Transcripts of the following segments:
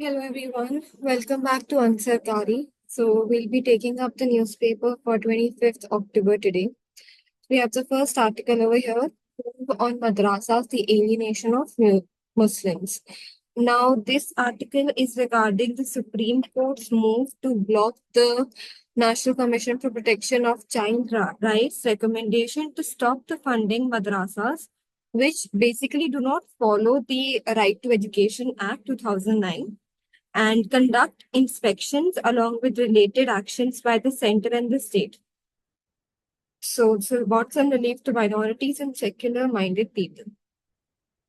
Hello everyone, welcome back to Ansarkari. So we'll be taking up the newspaper for 25th October today. We have the first article over here on madrasas, the alienation of Muslims. Now this article is regarding the Supreme Court's move to block the National Commission for Protection of Child Rights recommendation to stop the funding madrasas, which basically do not follow the Right to Education Act 2009 and conduct inspections along with related actions by the center and the state. So what's on relief to minorities and secular-minded people.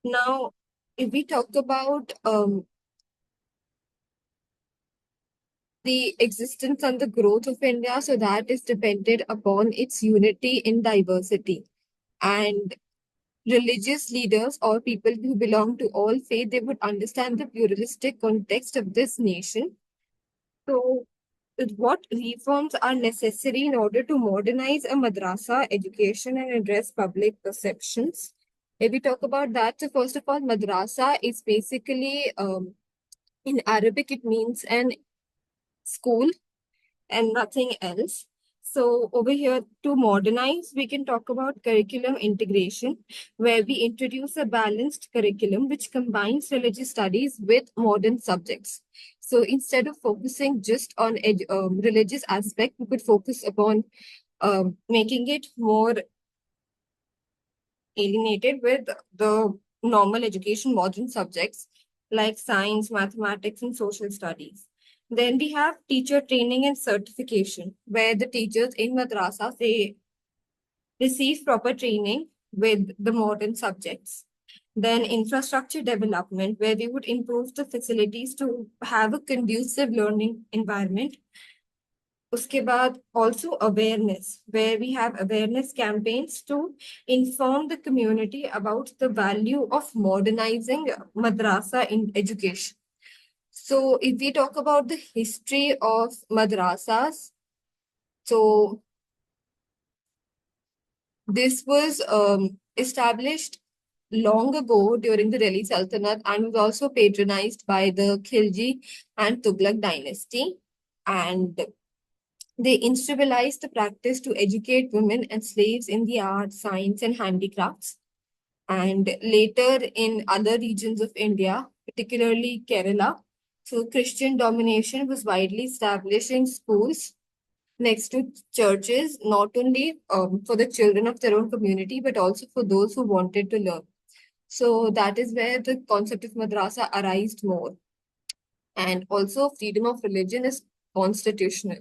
Now, if we talk about the existence and the growth of India, so that is dependent upon its unity in diversity. And religious leaders or people who belong to all faith, they would understand the pluralistic context of this nation. So what reforms are necessary in order to modernize a madrasa education and address public perceptions? If we talk about that, so first of all, madrasa is basically, in Arabic, it means an school and nothing else. So over here to modernize, we can talk about curriculum integration, where we introduce a balanced curriculum which combines religious studies with modern subjects. So instead of focusing just on religious aspect, we could focus upon making it more alienated with the normal education modern subjects like science, mathematics, and social studies. Then we have teacher training and certification, where the teachers in madrasas, they receive proper training with the modern subjects. Then infrastructure development, where we would improve the facilities to have a conducive learning environment. Uske baad also awareness, where we have awareness campaigns to inform the community about the value of modernizing madrasa in education. So if we talk about the history of madrasas, so this was established long ago during the Delhi Sultanate and was also patronized by the Khilji and Tughlaq dynasty. And they instrumentalized the practice to educate women and slaves in the arts, science, and handicrafts. And later in other regions of India, particularly Kerala, so Christian domination was widely established in schools next to churches, not only for the children of their own community, but also for those who wanted to learn. So that is where the concept of madrasa arised more. And also freedom of religion is constitutional.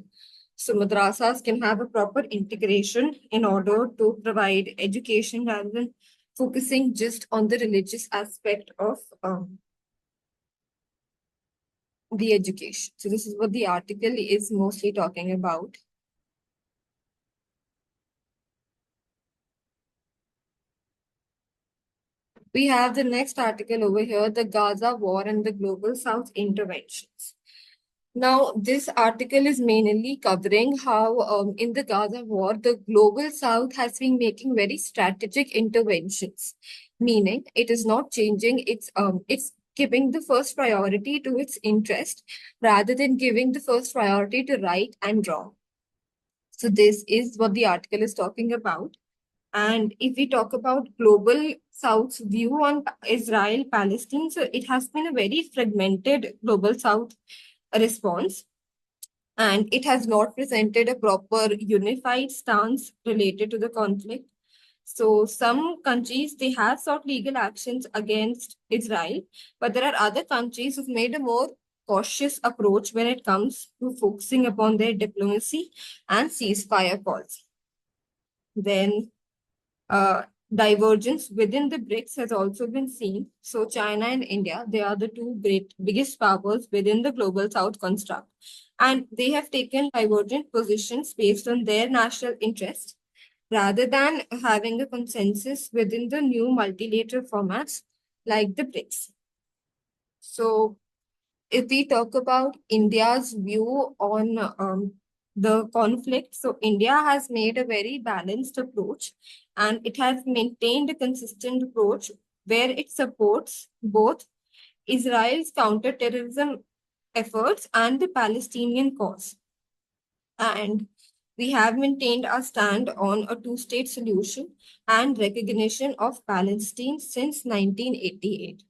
So madrasas can have a proper integration in order to provide education rather than focusing just on the religious aspect of the education. So this is what the article is mostly talking about. We have the next article over here, the Gaza War and the Global South Interventions. Now, this article is mainly covering how in the Gaza war, the Global South has been making very strategic interventions, meaning it is not changing, it's giving the first priority to its interest rather than giving the first priority to right and wrong. So this is what the article is talking about. And if we talk about Global South's view on Israel-Palestine, so it has been a very fragmented Global South response, and it has not presented a proper unified stance related to the conflict. So some countries, they have sought legal actions against Israel, but there are other countries who've made a more cautious approach when it comes to focusing upon their diplomacy and ceasefire calls. Then divergence within the BRICS has also been seen. So China and India, they are the two biggest powers within the Global South construct. And they have taken divergent positions based on their national interest rather than having a consensus within the new multilateral formats like the BRICS. So if we talk about India's view on the conflict, so India has made a very balanced approach and it has maintained a consistent approach where it supports both Israel's counterterrorism efforts and the Palestinian cause. And we have maintained our stand on a two-state solution and recognition of Palestine since 1988.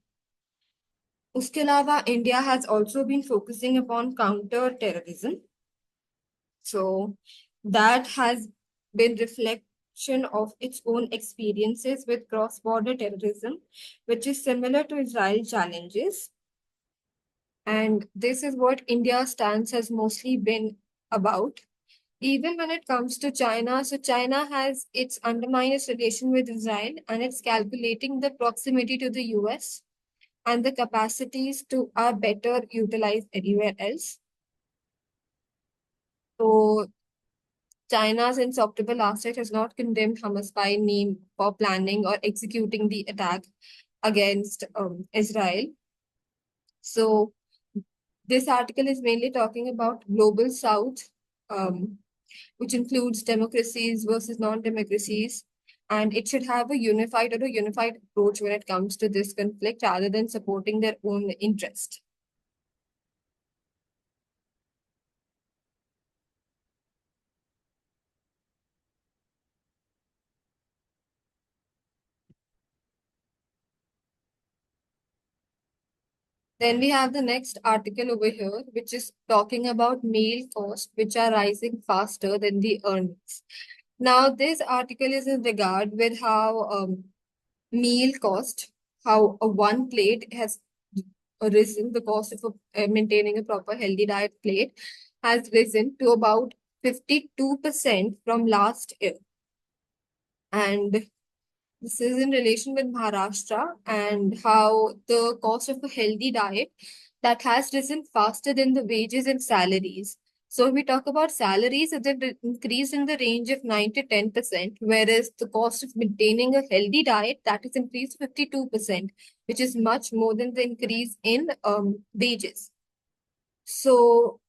उसके अलावा India has also been focusing upon counter-terrorism. So that has been reflection of its own experiences with cross-border terrorism, which is similar to Israel challenges. And this is what India's stance has mostly been about. Even when it comes to China, so China has its undermined its relation with Israel and it's calculating the proximity to the US and the capacities to are better utilized anywhere else. So China, since October last year, has not condemned Hamas by name for planning or executing the attack against Israel. So this article is mainly talking about global South, which includes democracies versus non-democracies, and it should have a unified approach when it comes to this conflict rather than supporting their own interest. Then we have the next article over here, which is talking about meal costs, which are rising faster than the earnings. Now, this article is in regard with how meal cost, how a one plate has risen, the cost of maintaining a proper healthy diet plate has risen to about 52% from last year. And this is in relation with Maharashtra and how the cost of a healthy diet that has risen faster than the wages and salaries. So if we talk about salaries, it have increased in the range of 9 to 10%, whereas the cost of maintaining a healthy diet that is increased 52%, which is much more than the increase in wages. So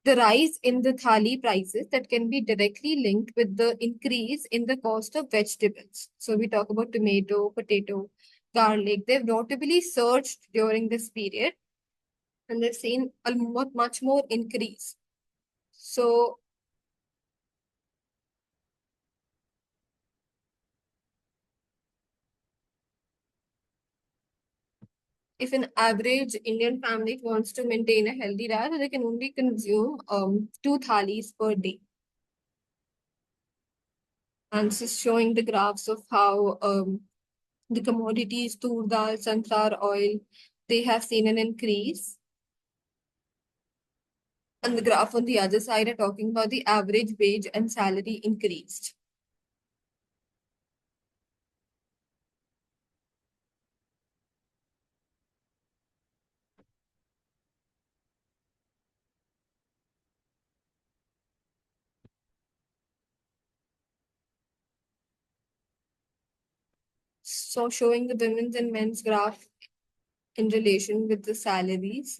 the rise in the thali prices that can be directly linked with the increase in the cost of vegetables. So we talk about tomato, potato, garlic. They've notably surged during this period and they've seen a much more increase. So if an average Indian family wants to maintain a healthy diet, they can only consume two thalis per day. And this is showing the graphs of how the commodities, tur dal, sunflower oil, they have seen an increase. And the graph on the other side are talking about the average wage and salary increased. So showing the women's and men's graph in relation with the salaries.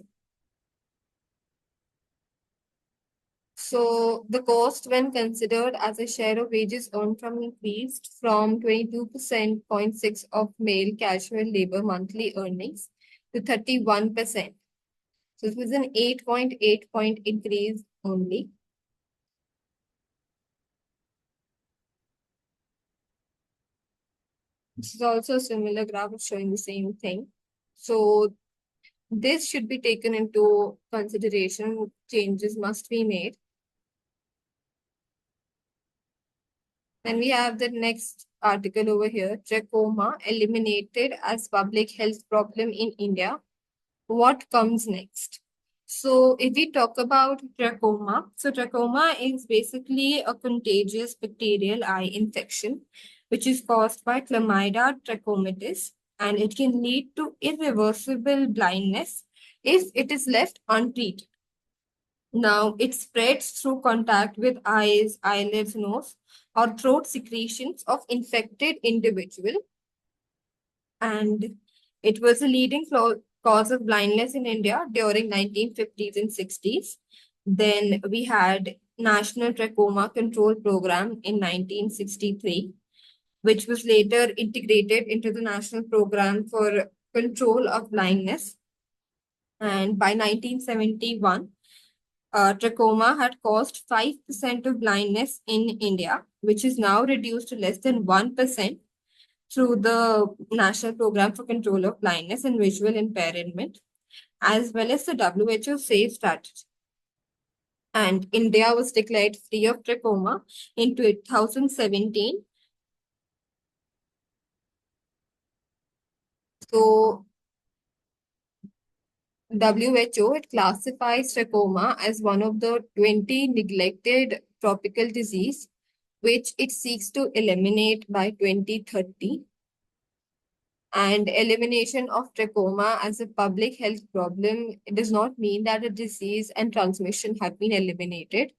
So the cost when considered as a share of wages earned from increased from 22.6% of male casual labor monthly earnings to 31%. So it was an 8.8 point increase only. This is also a similar graph showing the same thing. So this should be taken into consideration. Changes must be made. And we have the next article over here, trachoma eliminated as public health problem in India. What comes next? So if we talk about trachoma, so trachoma is basically a contagious bacterial eye infection, which is caused by Chlamydia trachomatis, and it can lead to irreversible blindness if it is left untreated. Now, it spreads through contact with eyes, eyelids, nose, or throat secretions of infected individual. And it was a leading cause of blindness in India during 1950s and 60s. Then we had National Trachoma Control Program in 1963, which was later integrated into the National Program for Control of Blindness. And by 1971, trachoma had caused 5% of blindness in India, which is now reduced to less than 1% through the National Program for Control of Blindness and Visual Impairment, as well as the WHO SAFE strategy. And India was declared free of trachoma in 2017. So WHO, it classifies trachoma as one of the 20 neglected tropical disease, which it seeks to eliminate by 2030. And elimination of trachoma as a public health problem, it does not mean that the disease and transmission have been eliminated.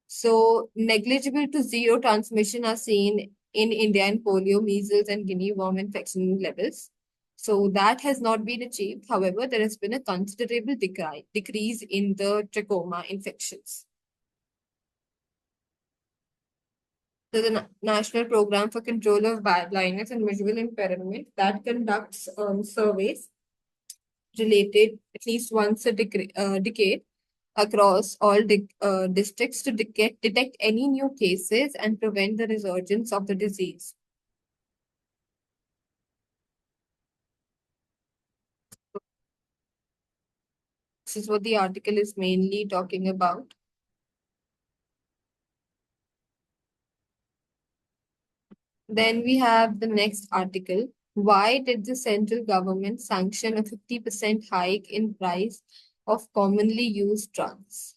So negligible to zero transmission are seen in India in polio, measles, and guinea worm infection levels. So that has not been achieved. However, there has been a considerable decrease in the trachoma infections. So the National Program for Control of Blindness and Visual Impairment that conducts surveys related at least once a decade across all districts to detect any new cases and prevent the resurgence of the disease. This is what the article is mainly talking about. Then we have the next article. Why did the central government sanction a 50% hike in price of commonly used drugs?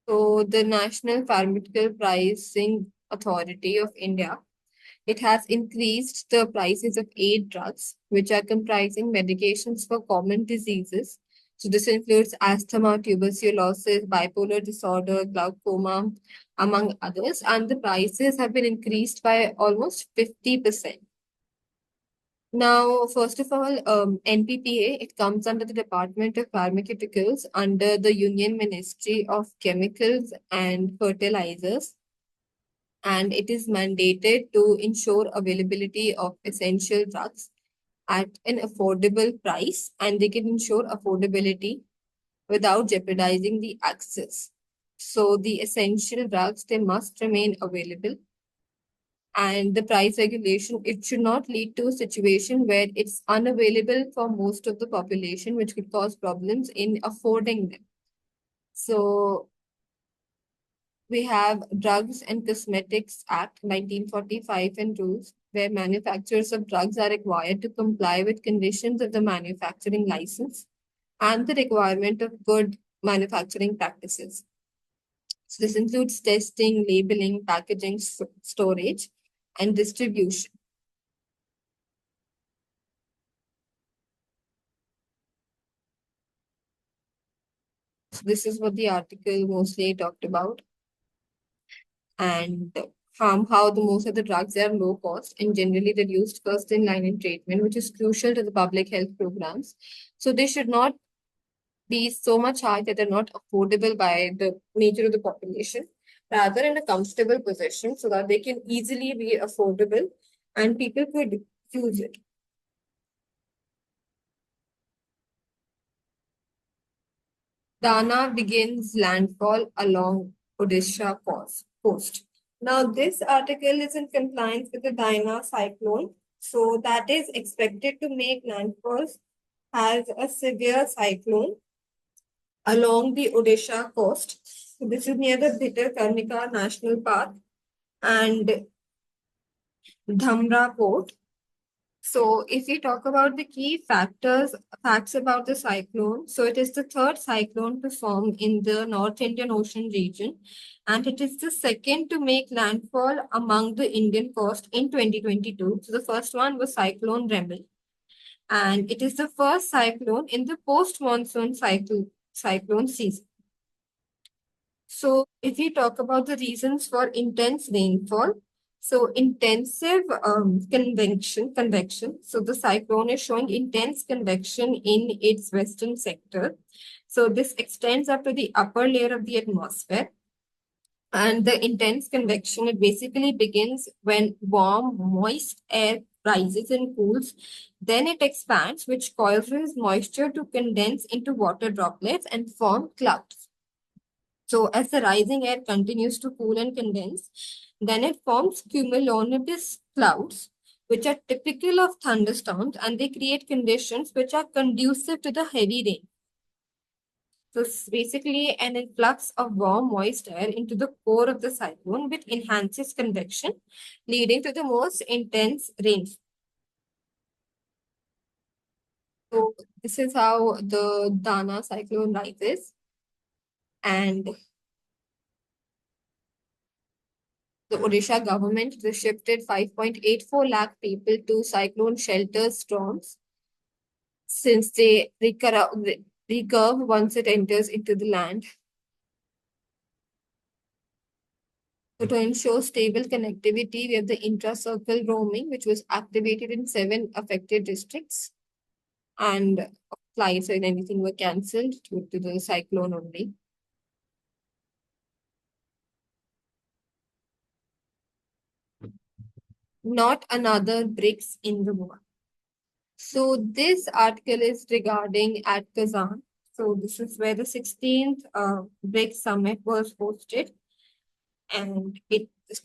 So the National Pharmaceutical Pricing Authority of India, it has increased the prices of 8 drugs, which are comprising medications for common diseases. So this includes asthma, tuberculosis, bipolar disorder, glaucoma, among others. And the prices have been increased by almost 50%. Now, first of all, NPPA, it comes under the Department of Pharmaceuticals under the Union Ministry of Chemicals and Fertilizers, and it is mandated to ensure availability of essential drugs at an affordable price, and they can ensure affordability without jeopardizing the access. So the essential drugs, they must remain available, and the price regulation, it should not lead to a situation where it's unavailable for most of the population, which could cause problems in affording them. So we have Drugs and Cosmetics Act 1945 and rules where manufacturers of drugs are required to comply with conditions of the manufacturing license and the requirement of good manufacturing practices. So this includes testing, labeling, packaging, storage, and distribution. So this is what the article mostly talked about. And how the most of the drugs are low cost and generally they're used first in line in treatment, which is crucial to the public health programs. So they should not be so much high that they're not affordable by the nature of the population, rather in a comfortable position so that they can easily be affordable and people could use it. Dana begins landfall along Odisha coast. Now, this article is in compliance with the Dana cyclone. So, that is expected to make landfall as a severe cyclone along the Odisha coast. So, this is near the Bhitarkanika National Park and Dhamra Port. So if we talk about the key facts about the cyclone, so it is the third cyclone to form in the North Indian Ocean region, and it is the second to make landfall among the Indian coast in 2022. So the first one was Cyclone Remel, and it is the first cyclone in the post-monsoon cyclone season. So if we talk about the reasons for intense rainfall, so intensive convection. So the cyclone is showing intense convection in its western sector. So this extends up to the upper layer of the atmosphere. And the intense convection, it basically begins when warm, moist air rises and cools. Then it expands, which causes moisture to condense into water droplets and form clouds. So as the rising air continues to cool and condense, then it forms cumulonimbus clouds, which are typical of thunderstorms, and they create conditions which are conducive to the heavy rain. So it's basically an influx of warm, moist air into the core of the cyclone, which enhances convection, leading to the most intense rainfall. So this is how the Dana cyclone rises, and the Odisha government shifted 5.84 lakh people to cyclone shelter storms since they recurve once it enters into the land. So to ensure stable connectivity, we have the intra-circle roaming, which was activated in 7 affected districts, and flights and anything were cancelled due to the cyclone only. Not another BRICS in the war. So this article is regarding at Kazan. So this is where the 16th BRICS summit was hosted, and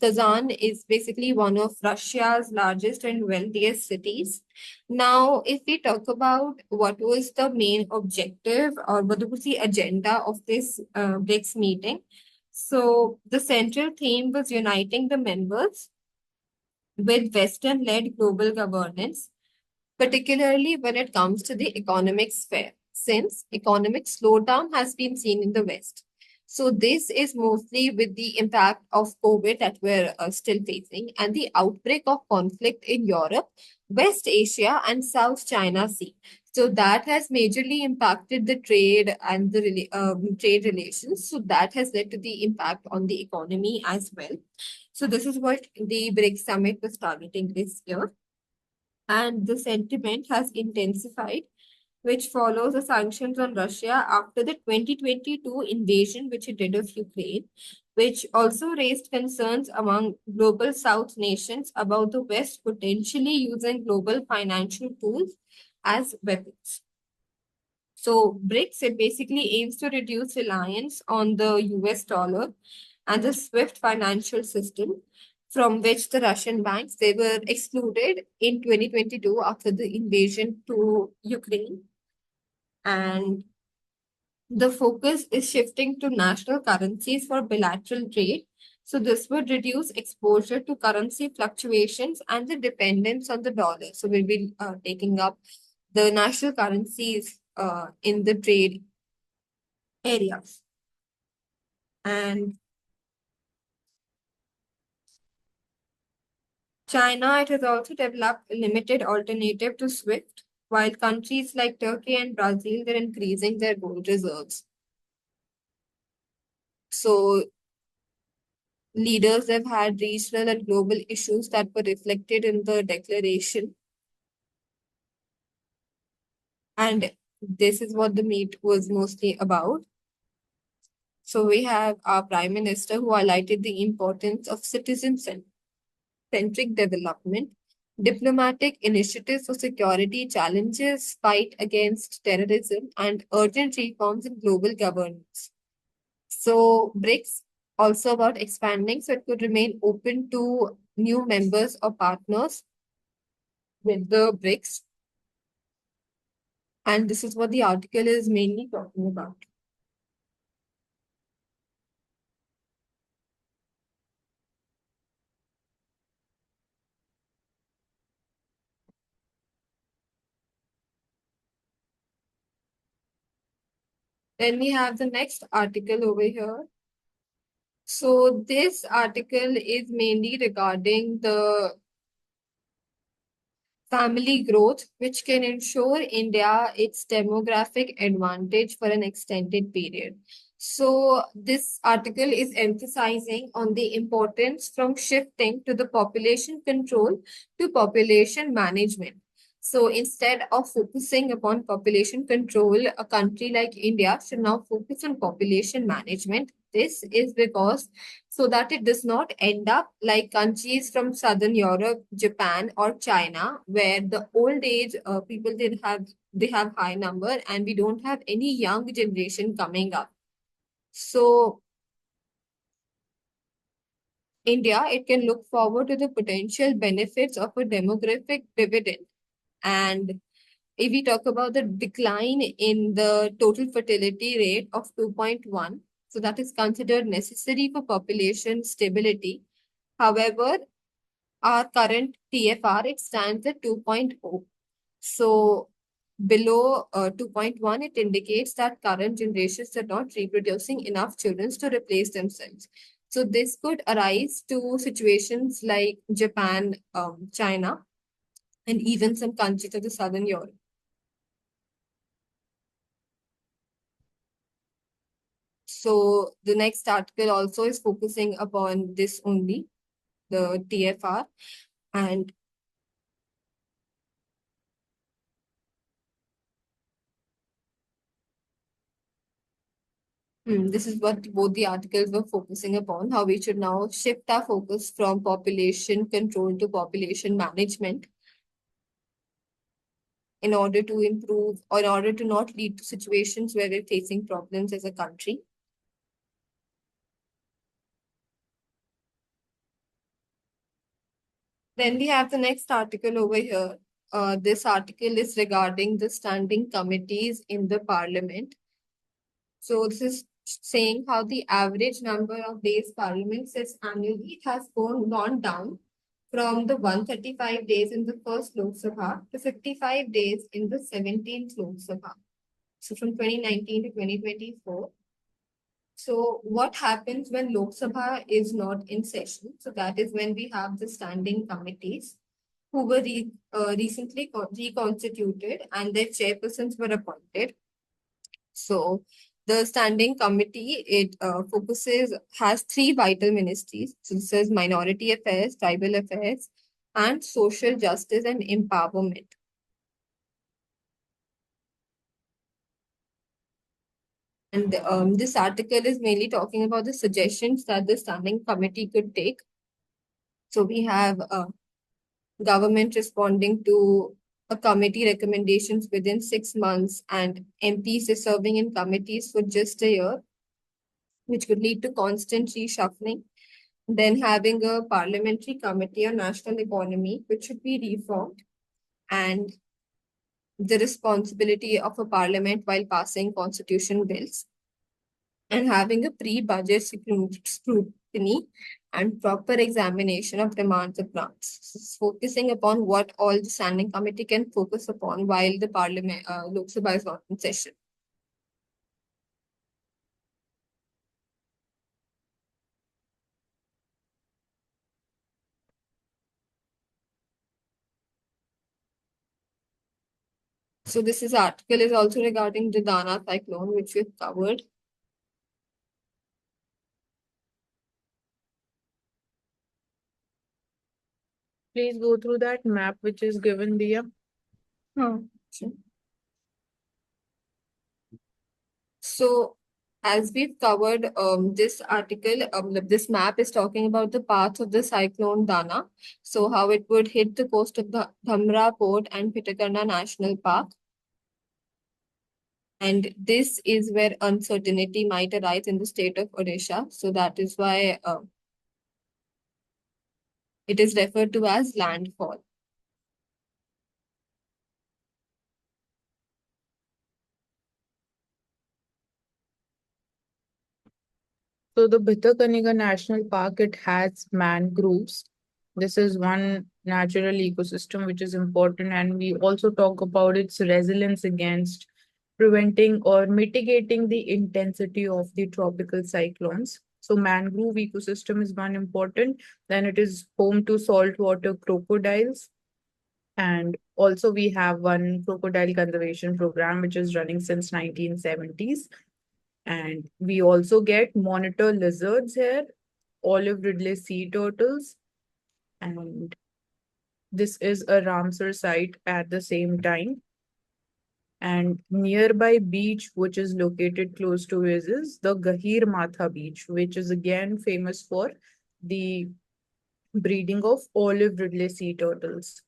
Kazan is basically one of Russia's largest and wealthiest cities. Now, if we talk about what was the main objective or what was the agenda of this BRICS meeting, so the central theme was uniting the members with Western-led global governance, particularly when it comes to the economic sphere, since economic slowdown has been seen in the West. So this is mostly with the impact of COVID that we're still facing and the outbreak of conflict in Europe, West Asia, and South China Sea. So that has majorly impacted the trade and the trade relations. So that has led to the impact on the economy as well. So this is what the BRICS summit was targeting this year. And the sentiment has intensified, which follows the sanctions on Russia after the 2022 invasion, which it did of Ukraine, which also raised concerns among global South nations about the West potentially using global financial tools as weapons. So BRICS, it basically aims to reduce reliance on the US dollar and the SWIFT financial system, from which the Russian banks, they were excluded in 2022 after the invasion to Ukraine. And the focus is shifting to national currencies for bilateral trade. So this would reduce exposure to currency fluctuations and the dependence on the dollar. So we'll be taking up the national currencies in the trade areas. And China, it has also developed a limited alternative to SWIFT, while countries like Turkey and Brazil, they're increasing their gold reserves. So leaders have had regional and global issues that were reflected in the declaration. And this is what the meet was mostly about. So we have our Prime Minister who highlighted the importance of citizen-centric development, diplomatic initiatives for security challenges, fight against terrorism, and urgent reforms in global governance. So BRICS also about expanding, so it could remain open to new members or partners with the BRICS. And this is what the article is mainly talking about. Then we have the next article over here. So this article is mainly regarding the family growth, which can ensure India its demographic advantage for an extended period. So this article is emphasizing on the importance from shifting to the population control to population management. So instead of focusing upon population control, a country like India should now focus on population management. this is because so that it does not end up like countries from Southern Europe, Japan, or China, where the old age people they have high number and we don't have any young generation coming up. So India, it can look forward to the potential benefits of a demographic dividend. And if we talk about the decline in the total fertility rate of 2.1, so that is considered necessary for population stability. However, our current TFR, it stands at 2.0. So below 2.1, it indicates that current generations are not reproducing enough children to replace themselves. So this could arise to situations like Japan, China, and even some countries of the Southern Europe. So the next article also is focusing upon this only, the TFR. And this is what both the articles were focusing upon, how we should now shift our focus from population control to population management in order to improve or in order to not lead to situations where we're facing problems as a country. Then we have the next article over here. This article is regarding the standing committees in the parliament. So this is saying how the average number of days parliament sits annually has gone down from the 135 days in the first Lok Sabha to 55 days in the 17th Lok Sabha. So from 2019 to 2024. So what happens when Lok Sabha is not in session? So that is when we have the standing committees who were recently reconstituted and their chairpersons were appointed. So the standing committee, it has three vital ministries. So this is minority affairs, tribal affairs, and social justice and empowerment. And this article is mainly talking about the suggestions that the standing committee could take. So we have government responding to a committee recommendations within 6 months and MPs is serving in committees for just a year, which could lead to constant reshuffling. Then having a parliamentary committee on national economy, which should be reformed, and the responsibility of a parliament while passing constitution bills, and having a pre-budget scrutiny and proper examination of demands of grants, focusing upon what all the standing committee can focus upon while the parliament Lok Sabha is not in session. So this article is also regarding the Dana cyclone, which we've covered. Please go through that map which is given there. Sure. So as we've covered, this article, this map is talking about the path of the cyclone Dana. So how it would hit the coast of the Dhamra Port and Pitakarna National Park. And this is where uncertainty might arise in the state of Odisha. So that is why it is referred to as landfall. So the Bhitarkanika National Park, it has mangroves. This is one natural ecosystem which is important, and we also talk about its resilience against preventing or mitigating the intensity of the tropical cyclones. So mangrove ecosystem is one important. Then it is home to saltwater crocodiles. And also we have one crocodile conservation program which is running since 1970s. And we also get monitor lizards here, olive ridley sea turtles, and this is a Ramsar site at the same time. And nearby beach, which is located close to it, is the Gahir Matha beach, which is again famous for the breeding of olive ridley sea turtles.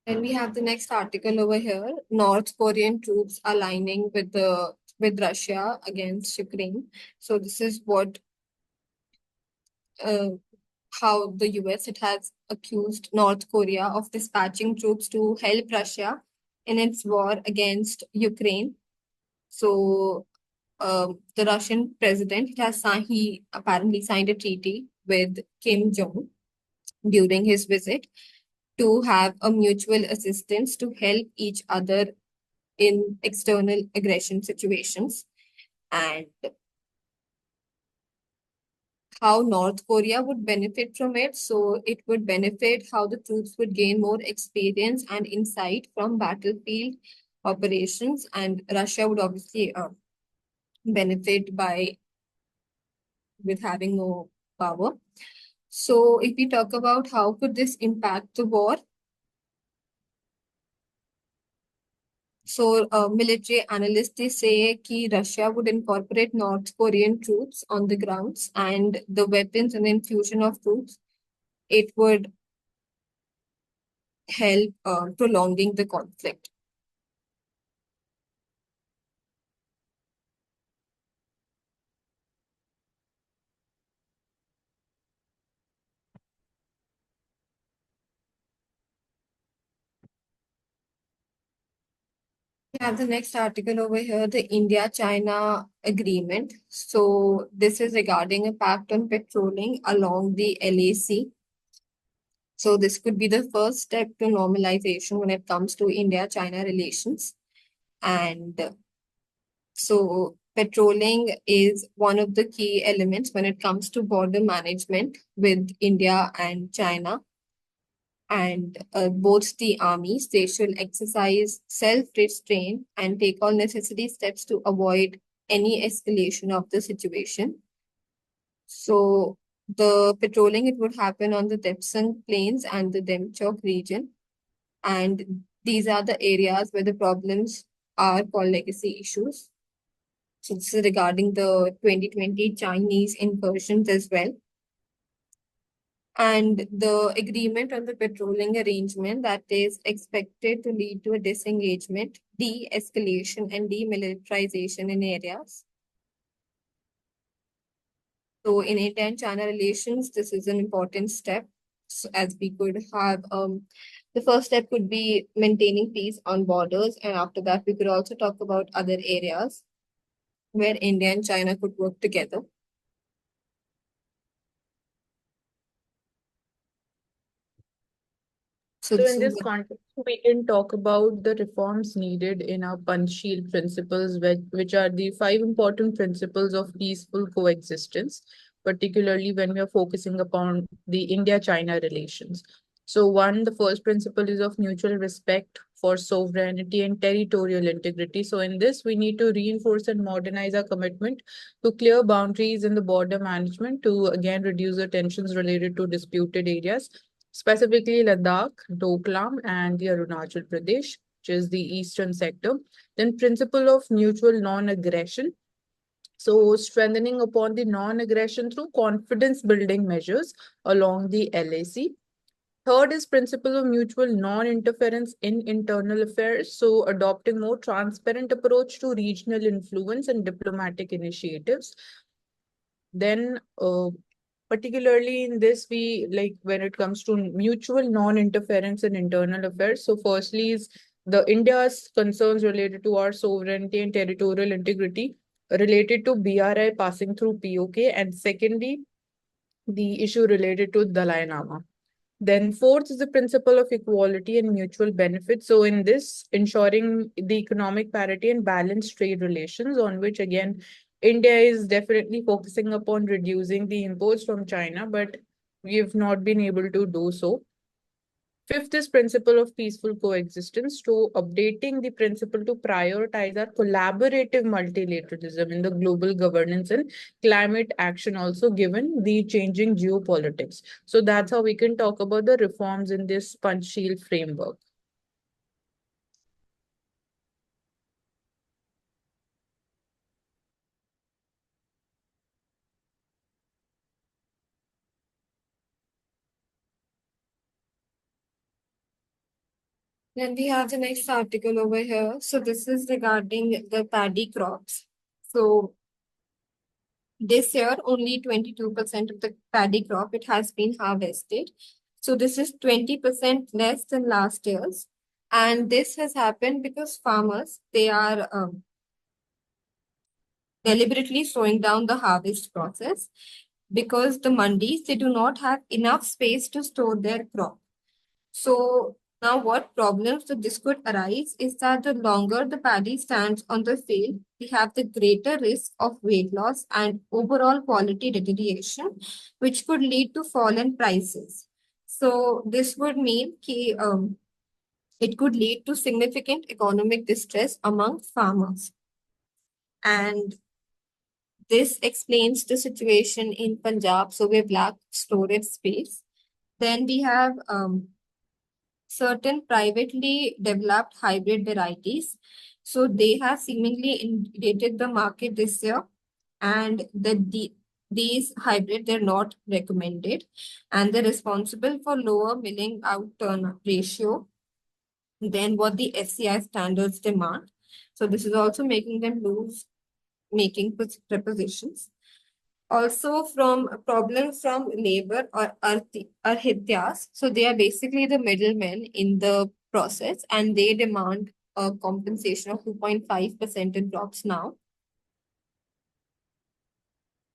And we have the next article over here. North Korean troops aligning with Russia against Ukraine. So this is what uh, how the US it has accused North Korea of dispatching troops to help Russia in its war against Ukraine. So the Russian president he apparently signed a treaty with Kim Jong during his visit to have a mutual assistance to help each other in external aggression situations, and how North Korea would benefit from it. So it would benefit how the troops would gain more experience and insight from battlefield operations, and Russia would obviously benefit by with having more power. So if we talk about how could this impact the war, so military analysts they say that Russia would incorporate North Korean troops on the grounds and the weapons and infusion of troops. It would help prolonging the conflict. We have the next article over here, the India-China agreement. So this is regarding a pact on patrolling along the LAC. So this could be the first step to normalization when it comes to India-China relations. And so patrolling is one of the key elements when it comes to border management with India and China. And both the armies, they should exercise self-restraint and take all necessary steps to avoid any escalation of the situation. So the patrolling, it would happen on the Depsang Plains and the Demchok region. And these are the areas where the problems are called legacy issues. So this is regarding the 2020 Chinese incursions as well. And the agreement on the patrolling arrangement that is expected to lead to a disengagement, de-escalation, and demilitarization in areas. So in India and China relations, this is an important step. So as we could have, the first step could be maintaining peace on borders, and after that, we could also talk about other areas where India and China could work together. So So, this in is this context, we can talk about the reforms needed in our Panchsheel principles, which are the five important principles of peaceful coexistence, particularly when we are focusing upon the India China relations. So, one, the first principle is of mutual respect for sovereignty and territorial integrity. So, in this, we need to reinforce and modernize our commitment to clear boundaries in the border management to again reduce the tensions related to disputed areas, specifically Ladakh, Doklam, and the Arunachal Pradesh, which is the eastern sector. Then principle of mutual non-aggression. So strengthening upon the non-aggression through confidence building measures along the LAC. Third is principle of mutual non-interference in internal affairs. So adopting more transparent approach to regional influence and diplomatic initiatives. Then particularly in this, we like when it comes to mutual non-interference in internal affairs. So firstly is the India's concerns related to our sovereignty and territorial integrity related to BRI passing through POK, and secondly the issue related to Dalai Lama. Then fourth is the principle of equality and mutual benefit. So in this, ensuring the economic parity and balanced trade relations, on which again India is definitely focusing upon reducing the imports from China, but we have not been able to do so. Fifth is principle of peaceful coexistence. So updating the principle to prioritize our collaborative multilateralism in the global governance and climate action, also given the changing geopolitics. So that's how we can talk about the reforms in this Panchsheel framework. Then we have the next article over here. So this is regarding the paddy crops. So this year, only 22% of the paddy crop it has been harvested. So this is 20% less than last year's. And this has happened because farmers, they are deliberately slowing down the harvest process because the mandis, they do not have enough space to store their crop. So now what problems that this could arise is that the longer the paddy stands on the field, we have the greater risk of weight loss and overall quality deterioration, which could lead to fall in prices. So this would mean it could lead to significant economic distress among farmers. And this explains the situation in Punjab. So we have lack storage space. Then we have certain privately developed hybrid varieties. So they have seemingly inundated the market this year, and these hybrid they're not recommended, and they're responsible for lower milling out turn ratio than what the FCI standards demand. So this is also making them lose making prepositions. Also from problems from labor or arhityas. So they are basically the middlemen in the process and they demand a compensation of 2.5% in crops now.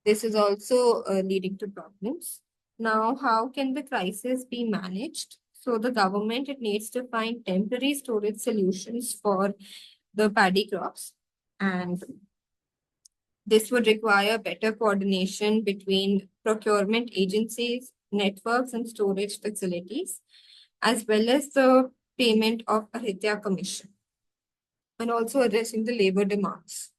This is also leading to problems. Now, how can the crisis be managed? So the government, it needs to find temporary storage solutions for the paddy crops, and this would require better coordination between procurement agencies, networks, and storage facilities, as well as the payment of Ahitya Commission, and also addressing the labor demands.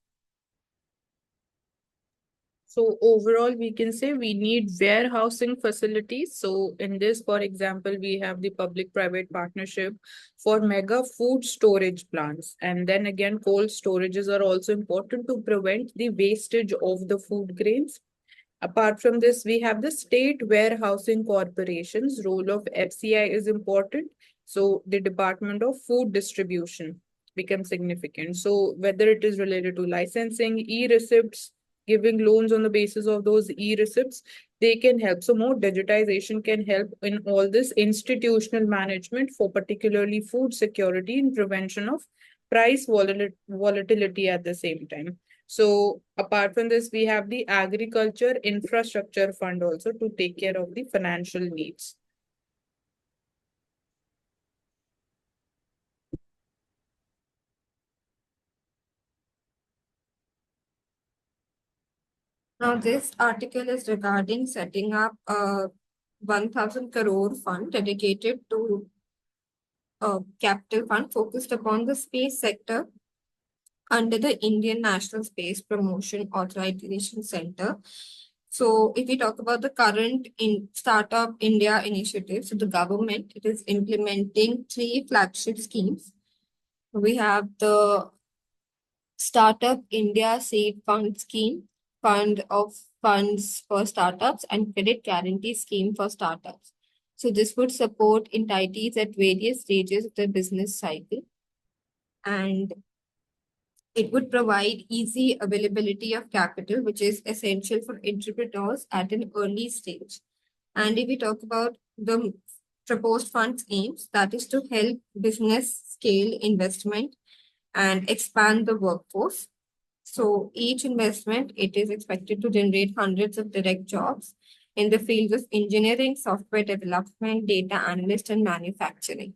So overall, we can say we need warehousing facilities. So in this, for example, we have the public-private partnership for mega food storage plants. And then again, cold storages are also important to prevent the wastage of the food grains. Apart from this, we have the state warehousing corporations. Role of FCI is important. So the Department of Food Distribution becomes significant. So whether it is related to licensing, e-receipts, giving loans on the basis of those e-receipts, they can help. So more digitization can help in all this institutional management for particularly food security and prevention of price volatility at the same time. So apart from this, we have the agriculture infrastructure fund also to take care of the financial needs. Now, this article is regarding setting up a 1,000 crore fund dedicated to a capital fund focused upon the space sector under the Indian National Space Promotion Authorization Center. So if we talk about the current in Startup India initiative, so the government, it is implementing three flagship schemes. We have the Startup India Seed Fund Scheme, Fund of Funds for Startups, and Credit Guarantee Scheme for Startups. So this would support entities at various stages of the business cycle, and it would provide easy availability of capital, which is essential for entrepreneurs at an early stage. And if we talk about the proposed fund aims, that is to help business scale investment and expand the workforce. So each investment, it is expected to generate hundreds of direct jobs in the fields of engineering, software development, data analyst, and manufacturing.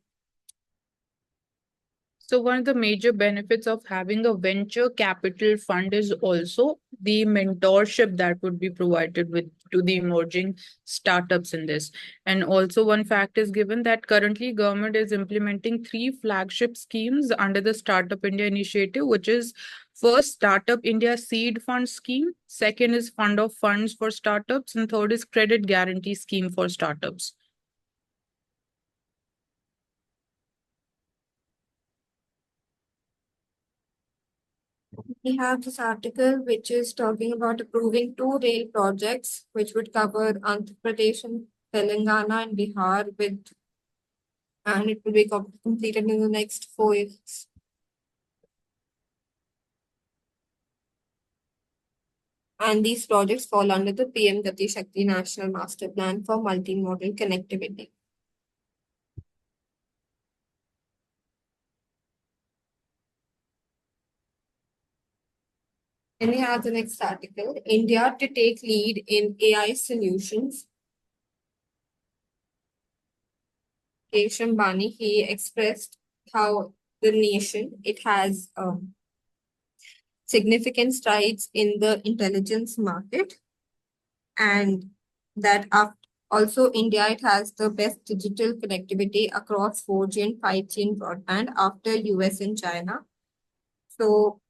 So one of the major benefits of having a venture capital fund is also the mentorship that would be provided with to the emerging startups in this. And also one fact is given that currently government is implementing three flagship schemes under the Startup India initiative, which is first Startup India Seed Fund Scheme, second is Fund of Funds for Startups, and third is Credit Guarantee Scheme for Startups. We have this article which is talking about approving two rail projects which would cover Andhra Pradesh and Telangana and Bihar and it will be completed in the next 4 years. And these projects fall under the PM Gati Shakti National Master Plan for Multimodal Connectivity. And we have the next article, India to take lead in AI solutions. Keshav Bani, he expressed how the nation, it has significant strides in the intelligence market and that also India, it has the best digital connectivity across 4G and 5G and broadband after US and China. So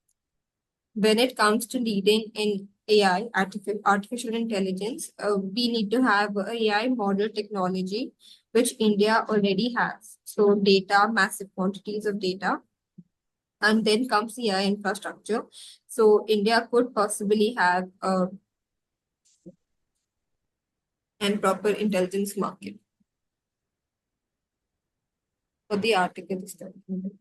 when it comes to leading in AI, artificial intelligence, we need to have a AI model technology, which India already has. So data, massive quantities of data, and then comes the AI infrastructure. So India could possibly have and proper intelligence market for the article is talking about.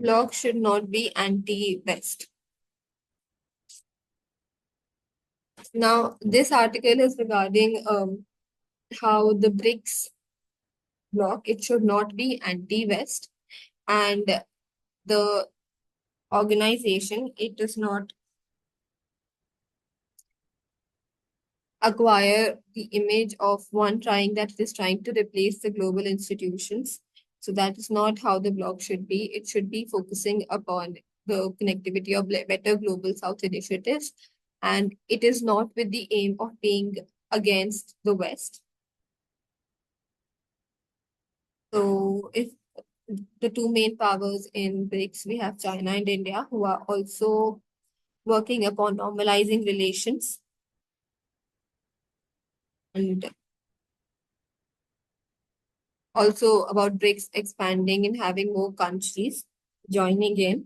Bloc should not be anti-West. Now, this article is regarding how the BRICS bloc, it should not be anti-West, and the organization, it does not acquire the image of one trying that it is trying to replace the global institutions. So that is not how the blog should be. It should be focusing upon the connectivity of better global South initiatives. And it is not with the aim of being against the West. So if the two main powers in BRICS, we have China and India, who are also working upon normalizing relations. And also about BRICS expanding and having more countries joining in.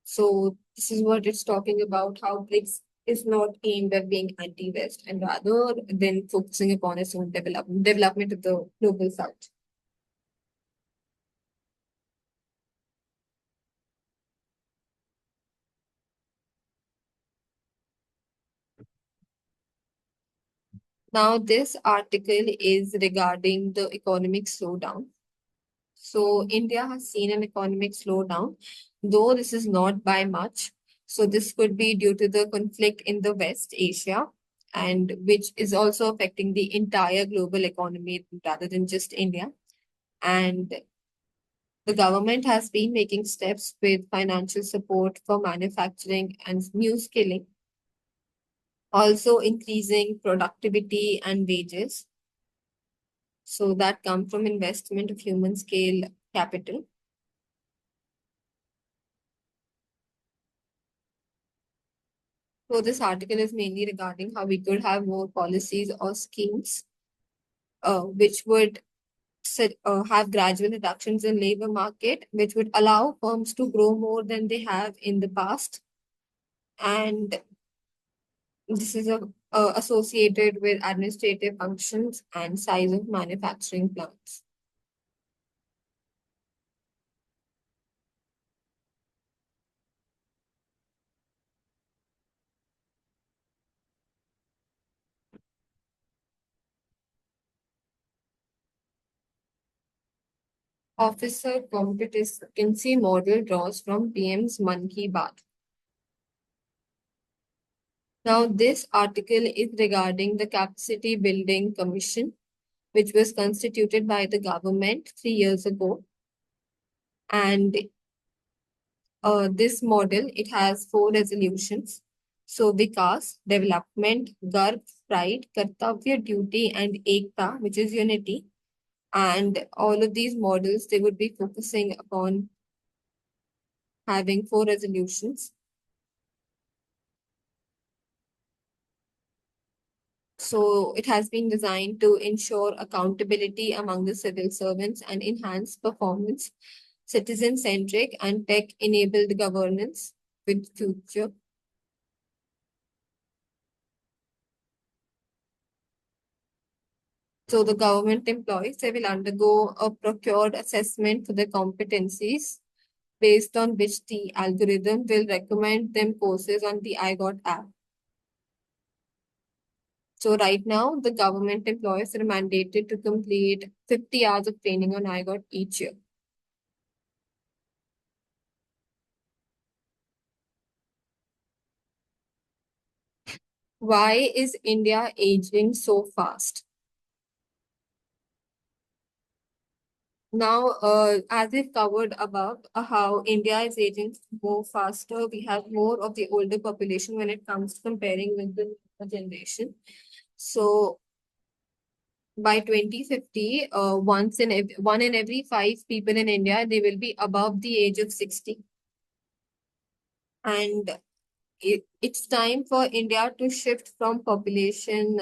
So this is what it's talking about, how BRICS is not aimed at being anti-West and rather than focusing upon its own development of the global South. Now this article is regarding the economic slowdown. So India has seen an economic slowdown, though this is not by much. So this could be due to the conflict in the West Asia, and which is also affecting the entire global economy rather than just India. And the government has been making steps with financial support for manufacturing and new skilling, also increasing productivity and wages. So that come from investment of human scale capital. So this article is mainly regarding how we could have more policies or schemes which would have gradual reductions in labor market, which would allow firms to grow more than they have in the past. And this is associated with administrative functions and size of manufacturing plants. Officer competency model draws from PM's Man Ki Baat. Now, this article is regarding the Capacity Building Commission, which was constituted by the government 3 years ago. And this model, it has four resolutions. So, Vikas, development, Garv, pride, Kartavya, duty, and Ekta, which is unity. And all of these models, they would be focusing upon having four resolutions. So it has been designed to ensure accountability among the civil servants and enhance performance, citizen-centric and tech-enabled governance with future. So the government employees, they will undergo a procured assessment for their competencies based on which the algorithm will recommend them courses on the iGot app. So right now, the government employees are mandated to complete 50 hours of training on iGot each year. Why is India aging so fast? Now, as we've covered above, how India is aging more faster, we have more of the older population when it comes to comparing with the newer generation. So by 2050, one in every five people in India, they will be above the age of 60. And it's time for India to shift from population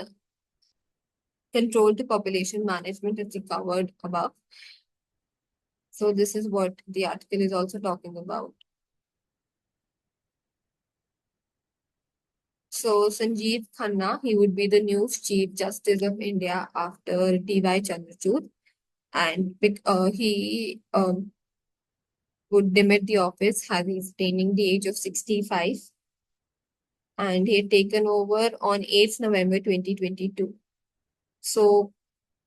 control to population management, as we covered above. So this is what the article is also talking about. So Sanjeev Khanna, he would be the new Chief Justice of India after TY Chandrachud, and he would demit the office as he's attaining the age of 65, and he had taken over on 8th November 2022. So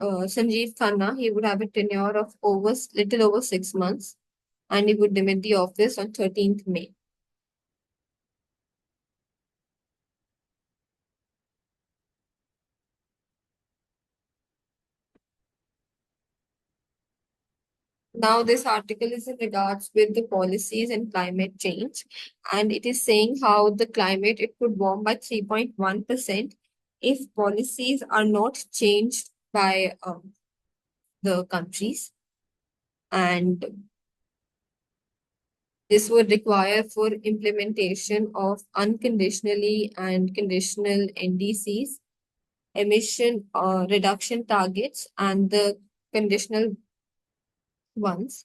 Sanjeev Khanna, he would have a tenure of little over 6 months, and he would demit the office on 13th May. Now, this article is in regards with the policies and climate change, and it is saying how the climate it could warm by 3.1% if policies are not changed by the countries, and this would require for implementation of unconditionally and conditional NDCs, emission reduction targets, and the conditional ones.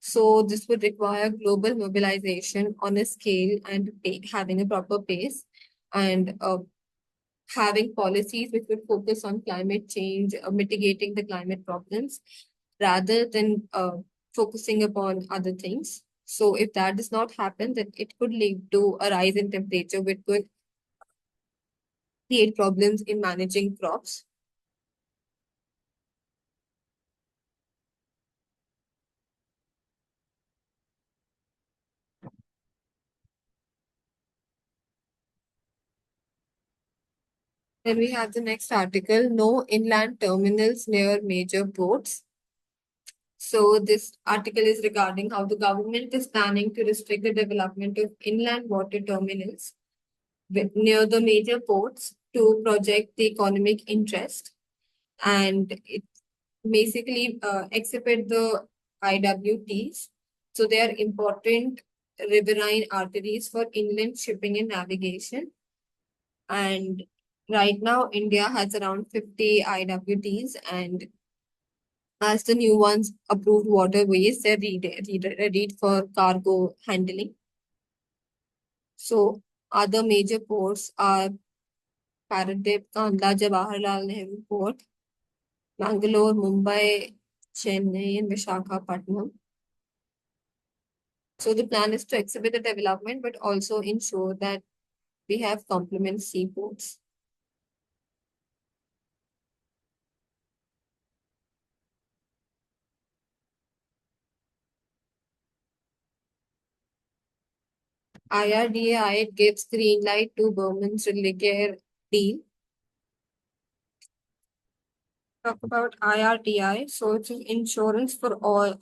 So this would require global mobilization on a scale and having a proper pace, and having policies which would focus on climate change, mitigating the climate problems, rather than focusing upon other things. So if that does not happen, then it could lead to a rise in temperature, which could create problems in managing crops. Then we have the next article, no inland terminals near major ports. So this article is regarding how the government is planning to restrict the development of inland water terminals near the major ports to project the economic interest. And it basically exhibit the IWTs. So they are important riverine arteries for inland shipping and navigation. And right now, India has around 50 IWTs, and as the new ones approved waterways, they're readied for cargo handling. So other major ports are Paradip, Kandla, Jawaharlal Nehru Port, Bangalore, Mumbai, Chennai, and Visakhapatnam. So the plan is to exhibit the development, but also ensure that we have complement seaports. IRDAI gives green light to Berman's Relicare deal. Talk about IRDI. So it's an insurance for all,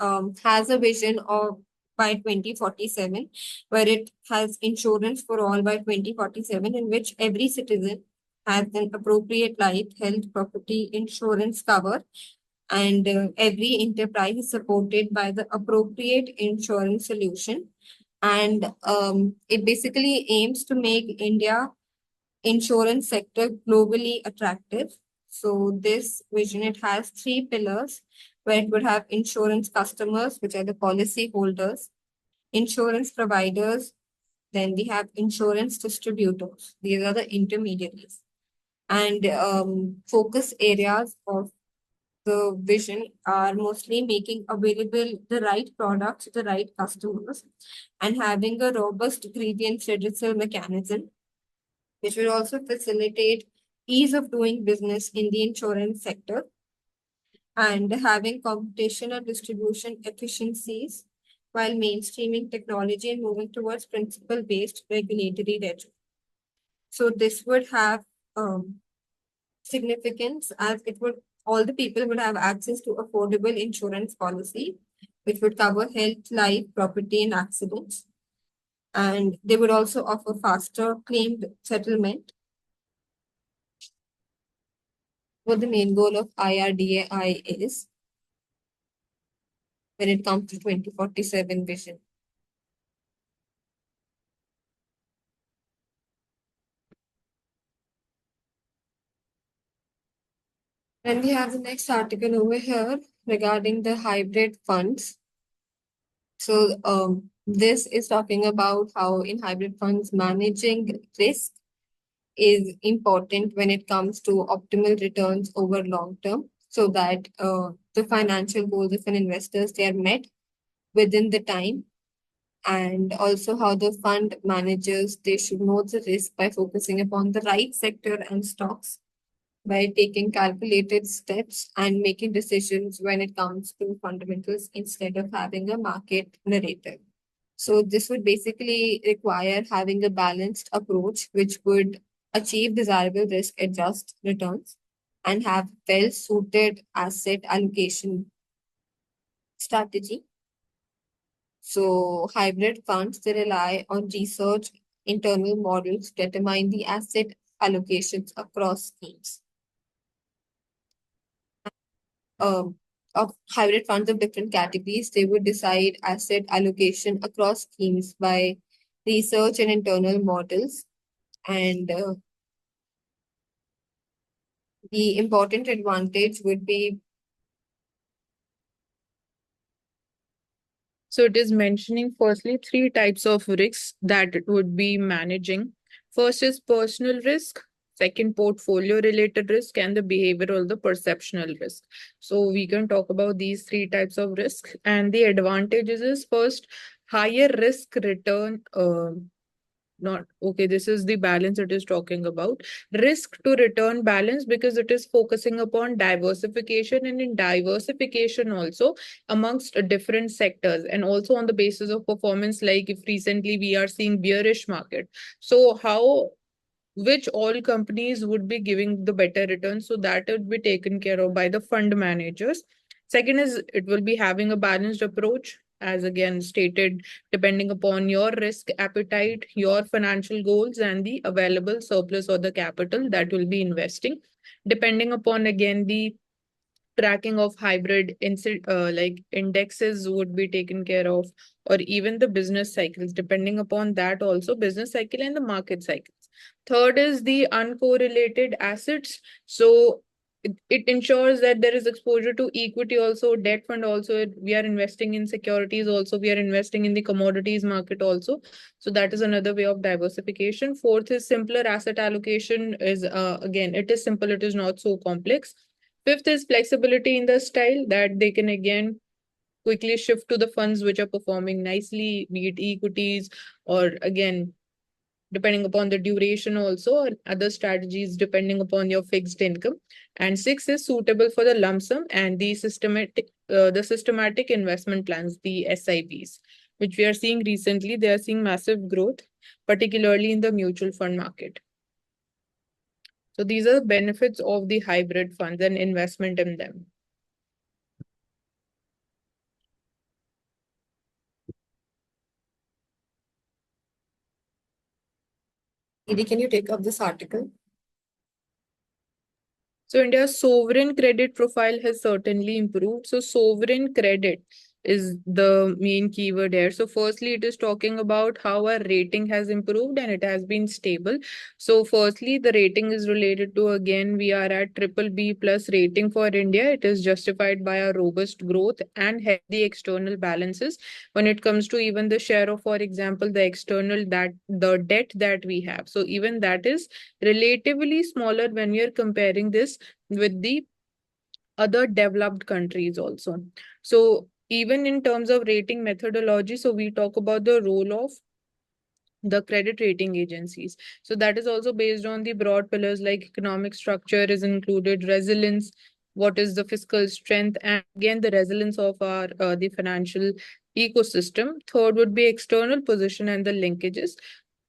has a vision of by 2047, where it has insurance for all by 2047, in which every citizen has an appropriate life, health, property insurance cover, and every enterprise is supported by the appropriate insurance solution. And it basically aims to make India insurance sector globally attractive. So this vision, it has three pillars where it would have insurance customers, which are the policy holders, insurance providers, then we have insurance distributors. These are the intermediaries. And focus areas of the vision are mostly making available the right products to the right customers and having a robust grievance redressal mechanism, which will also facilitate ease of doing business in the insurance sector and having competition and distribution efficiencies while mainstreaming technology and moving towards principle-based regulatory regime. So this would have significance as it would all the people would have access to affordable insurance policy, which would cover health, life, property, and accidents. And they would also offer faster claim settlement. What the main goal of IRDAI is when it comes to 2047 vision. And we have the next article over here regarding the hybrid funds. So this is talking about how in hybrid funds managing risk is important when it comes to optimal returns over long term, so that the financial goals of an investors they are met within the time, and also how the fund managers they should know the risk by focusing upon the right sector and stocks by taking calculated steps and making decisions when it comes to fundamentals instead of having a market narrative. So this would basically require having a balanced approach which would achieve desirable risk adjust returns and have well suited asset allocation strategy. So hybrid funds they rely on research internal models to determine the asset allocations across schemes. Of hybrid funds of different categories, they would decide asset allocation across schemes by research and internal models. And the important advantage would be So it is mentioning firstly three types of risks that it would be managing. First is personal risk, second portfolio related risk, and the behavioral, the perceptional risk. So we can talk about these three types of risk. And the advantages is first higher risk return not okay, this is the balance it is talking about, risk to return balance, because it is focusing upon diversification, and in diversification also amongst different sectors and also on the basis of performance, like if recently we are seeing bearish market, so how which all companies would be giving the better returns, so that would be taken care of by the fund managers. Second is it will be having a balanced approach, as again stated, depending upon your risk appetite, your financial goals, and the available surplus or the capital that will be investing, depending upon again the tracking of hybrid like indexes would be taken care of, or even the business cycles, depending upon that also business cycle and the market cycles. Third is the uncorrelated assets. So it ensures that there is exposure to equity also, debt fund also, we are investing in securities also, we are investing in the commodities market also. So that is another way of diversification. Fourth is simpler asset allocation, is again it is simple, it is not so complex. Fifth is flexibility in the style, that they can again quickly shift to the funds which are performing nicely, be it equities or again, depending upon the duration also, or other strategies depending upon your fixed income. And six is suitable for the lump sum and the systematic investment plans, the SIPs. which we are seeing recently, they are seeing massive growth, particularly in the mutual fund market. So these are the benefits of the hybrid funds and investment in them. Edie, can you take up this article? So India's sovereign credit profile has certainly improved. So sovereign credit is the main keyword here. So firstly, it is talking about how our rating has improved and it has been stable. So firstly, the rating is related to, again, we are at triple B plus rating for India. It is justified by our robust growth and healthy external balances. When it comes to even the share of, for example, the debt that we have. So even that is relatively smaller when we are comparing this with the other developed countries also. So even in terms of rating methodology, so we talk about the role of the credit rating agencies. So that is also based on the broad pillars like economic structure is included, resilience, what is the fiscal strength, and again the resilience of our the financial ecosystem. Third would be external position and the linkages.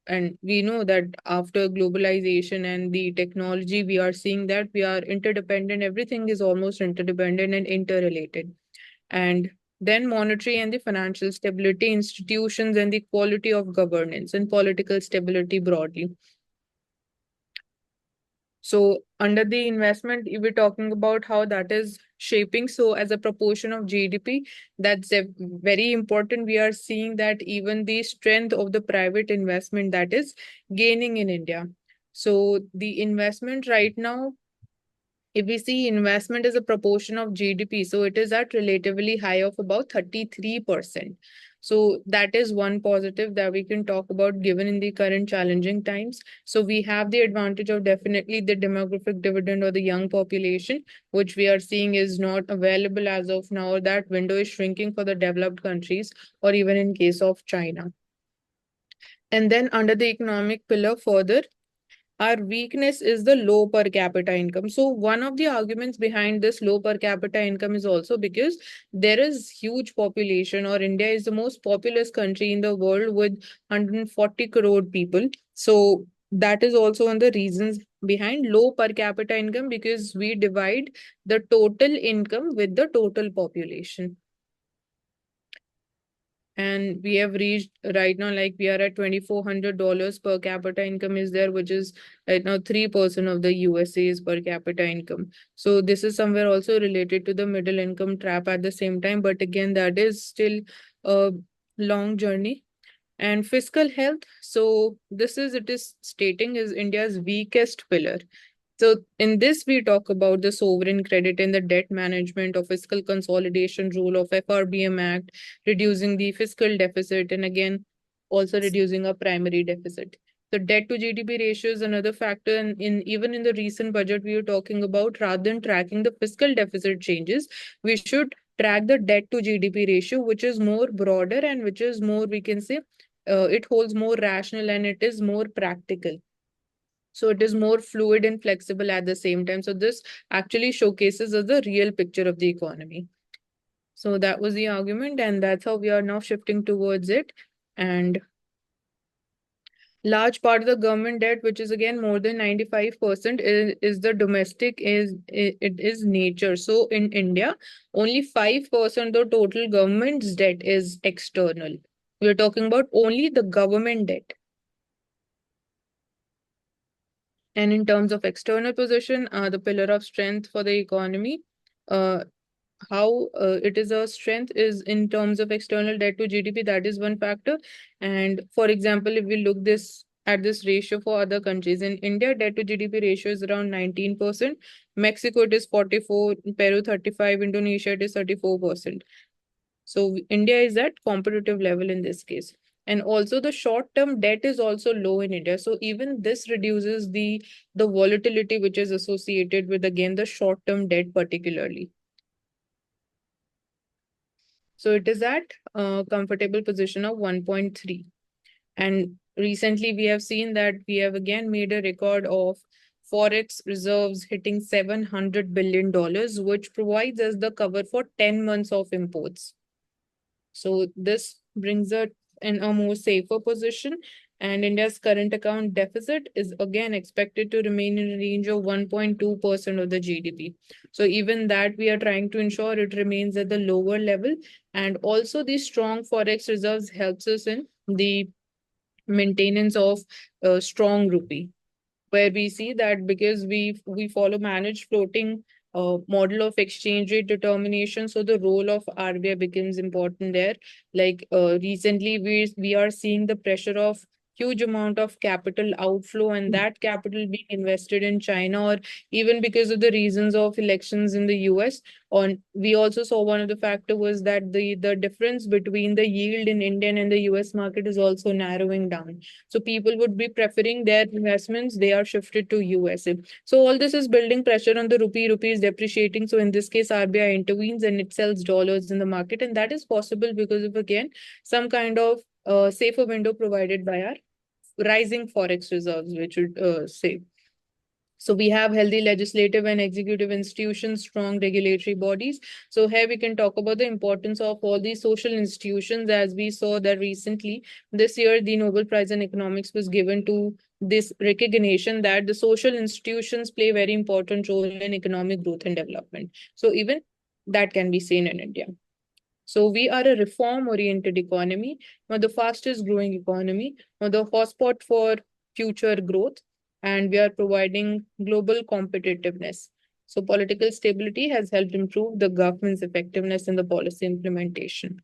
And we know that after globalization and the technology, we are seeing that we are interdependent. Everything is almost interdependent and interrelated. And then monetary and the financial stability, institutions, and the quality of governance and political stability broadly. So under the investment, if we're talking about how that is shaping. So as a proportion of GDP, that's very important. We are seeing that even the strength of the private investment that is gaining in India. So the investment right now, if we see investment as a proportion of GDP, so it is at relatively high of about 33%. So that is one positive that we can talk about given in the current challenging times. So we have the advantage of definitely the demographic dividend or the young population, which we are seeing is not available as of now. That window is shrinking for the developed countries or even in case of China. And then under the economic pillar further, our weakness is the low per capita income. So one of the arguments behind this low per capita income is also because there is huge population, or India is the most populous country in the world with 140 crore people. So that is also one of the reasons behind low per capita income, because we divide the total income with the total population. And we have reached right now, like we are at $2,400 per capita income is there, which is right now 3% of the USA's per capita income. So this is somewhere also related to the middle income trap at the same time, but again that is still a long journey. And fiscal health, so this is, it is stating, is India's weakest pillar. So in this, we talk about the sovereign credit and the debt management of fiscal consolidation rule of FRBM Act, reducing the fiscal deficit, and again, also reducing a primary deficit. The debt to GDP ratio is another factor. And in even in the recent budget, we were talking about, rather than tracking the fiscal deficit changes, we should track the debt to GDP ratio, which is more broader and which is more, we can say, it holds more rational and it is more practical. So it is more fluid and flexible at the same time. So this actually showcases us the real picture of the economy. So that was the argument, and that's how we are now shifting towards it. And large part of the government debt, which is again more than 95%, is the domestic, it is nature. So in India, only 5% of total government's debt is external. We're talking about only the government debt. And in terms of external position, the pillar of strength for the economy, uh, how it is a strength is in terms of external debt to GDP. That is one factor. And for example, if we look this at this ratio for other countries, in India, debt to GDP ratio is around 19%. Mexico, it is 44, Peru 35, Indonesia, it is 34%. So India is at competitive level in this case. And also the short-term debt is also low in India. So even this reduces the volatility which is associated with, again, the short-term debt particularly. So it is at a comfortable position of 1.3. And recently we have seen that we have again made a record of forex reserves hitting $700 billion, which provides us the cover for 10 months of imports. So this brings it in a more safer position. And India's current account deficit is again expected to remain in a range of 1.2% of the GDP. So even that we are trying to ensure it remains at the lower level. And also the strong forex reserves helps us in the maintenance of a strong rupee, where we see that because we follow managed floating model of exchange rate determination, so the role of RBI becomes important there. Like recently we are seeing the pressure of huge amount of capital outflow, and that capital being invested in China, or even because of the reasons of elections in the US. On we also saw one of the factor was that the difference between the yield in Indian and the US market is also narrowing down, so people would be preferring their investments, they are shifted to USA. So all this is building pressure on the rupee. Rupee is depreciating. So in this case, RBI intervenes and it sells dollars in the market. And that is possible because of, again, some kind of safer window provided by our rising forex reserves, which would say. So we have healthy legislative and executive institutions, strong regulatory bodies. So here we can talk about the importance of all these social institutions, as we saw that recently this year the Nobel Prize in Economics was given to this recognition that the social institutions play a very important role in economic growth and development. So even that can be seen in India. So we are a reform-oriented economy, one of the fastest growing economy, one of the hotspot for future growth, and we are providing global competitiveness. So political stability has helped improve the government's effectiveness in the policy implementation.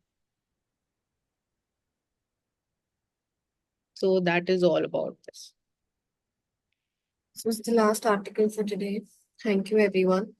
So that is all about this. This was the last article for today. Thank you, everyone.